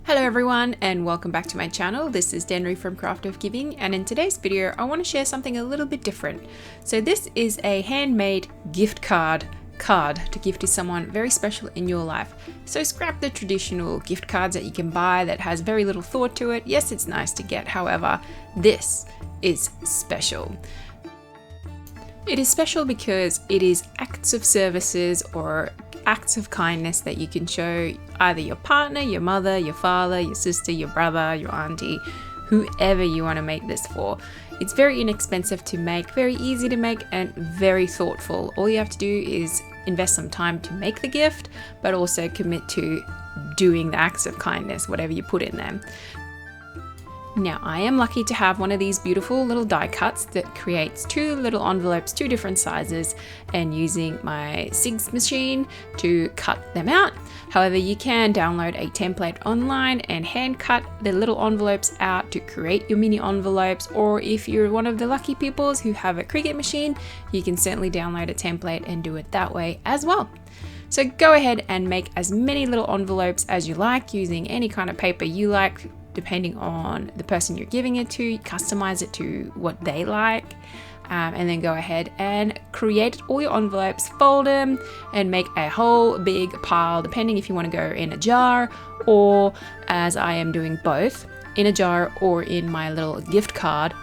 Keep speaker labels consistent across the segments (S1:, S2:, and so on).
S1: Hello everyone and welcome back to my channel. This is Danrie from Craft of Giving, and in today's video I want to share something a little bit different. So this is a handmade gift card to give to someone very special in your life. So scrap the traditional gift cards that you can buy that has very little thought to it. Yes, it's nice to get, however, this is special. It is special because it is acts of services or acts of kindness that you can show either your partner, your mother, your father, your sister, your brother, your auntie, whoever you want to make this for. It's very inexpensive to make, very easy to make, and very thoughtful. All you have to do is invest some time to make the gift, but also commit to doing the acts of kindness, whatever you put in them. Now, I am lucky to have one of these beautiful little die cuts that creates two little envelopes, two different sizes, and using my SIGS machine to cut them out. However, you can download a template online and hand cut the little envelopes out to create your mini envelopes, or if you're one of the lucky peoples who have a Cricut machine, you can certainly download a template and do it that way as well. So go ahead and make as many little envelopes as you like using any kind of paper you like. Depending on the person you're giving it to, customize it to what they like, and then go ahead and create all your envelopes, fold them, and make a whole big pile, depending if you want to go in a jar, or as I am doing both, in a jar or in my little gift card.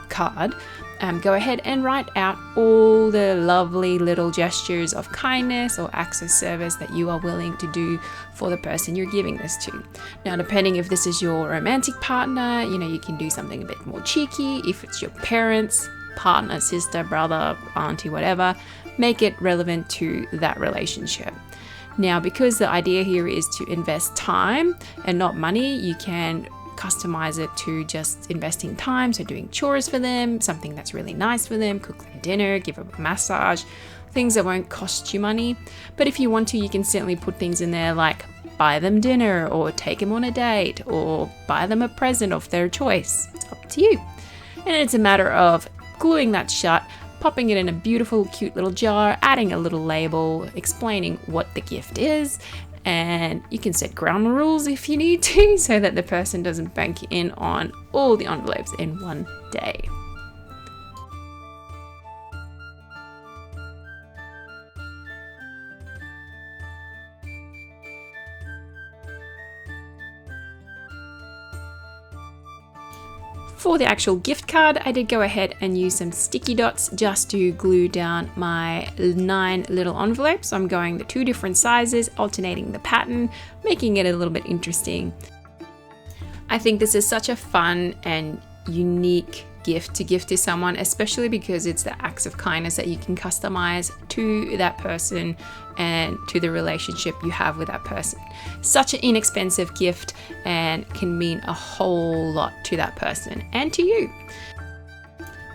S1: Go ahead and write out all the lovely little gestures of kindness or acts of service that you are willing to do for the person you're giving this to. Now, depending if this is your romantic partner, you can do something a bit more cheeky. If it's your parents, partner, sister, brother, auntie, whatever, make it relevant to that relationship. Now, because the idea here is to invest time and not money, you can customize it to just investing time, so doing chores for them, something that's really nice for them, cook them dinner, give them a massage, things that won't cost you money. But if you want to, you can certainly put things in there like buy them dinner, or take them on a date, or buy them a present of their choice. It's up to you. And it's a matter of gluing that shut, popping it in a beautiful cute little jar, adding a little label explaining what the gift is, and you can set ground rules if you need to so that the person doesn't bank in on all the envelopes in one day. For the actual gift card, I did go ahead and use some sticky dots just to glue down my 9 little envelopes. So I'm going the 2 different sizes, alternating the pattern, making it a little bit interesting. I think this is such a fun and unique gift to give to someone, especially because it's the acts of kindness that you can customize to that person and to the relationship you have with that person. Such an inexpensive gift and can mean a whole lot to that person and to you.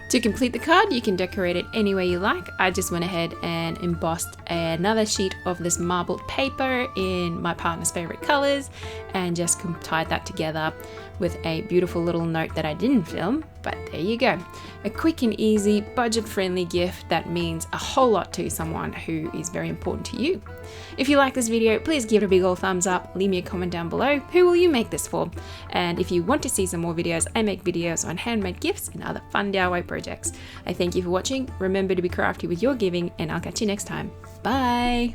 S1: To complete the card, you can decorate it any way you like. I just went ahead and embossed another sheet of this marbled paper in my partner's favorite colors and just tied that together with a beautiful little note that I didn't film, but there you go. A quick and easy, budget-friendly gift that means a whole lot to someone who is very important to you. If you like this video, please give it a big old thumbs up, leave me a comment down below. Who will you make this for? And if you want to see some more videos, I make videos on handmade gifts and other fun DIY projects. I thank you for watching. Remember to be crafty with your giving, and I'll catch you next time. Bye!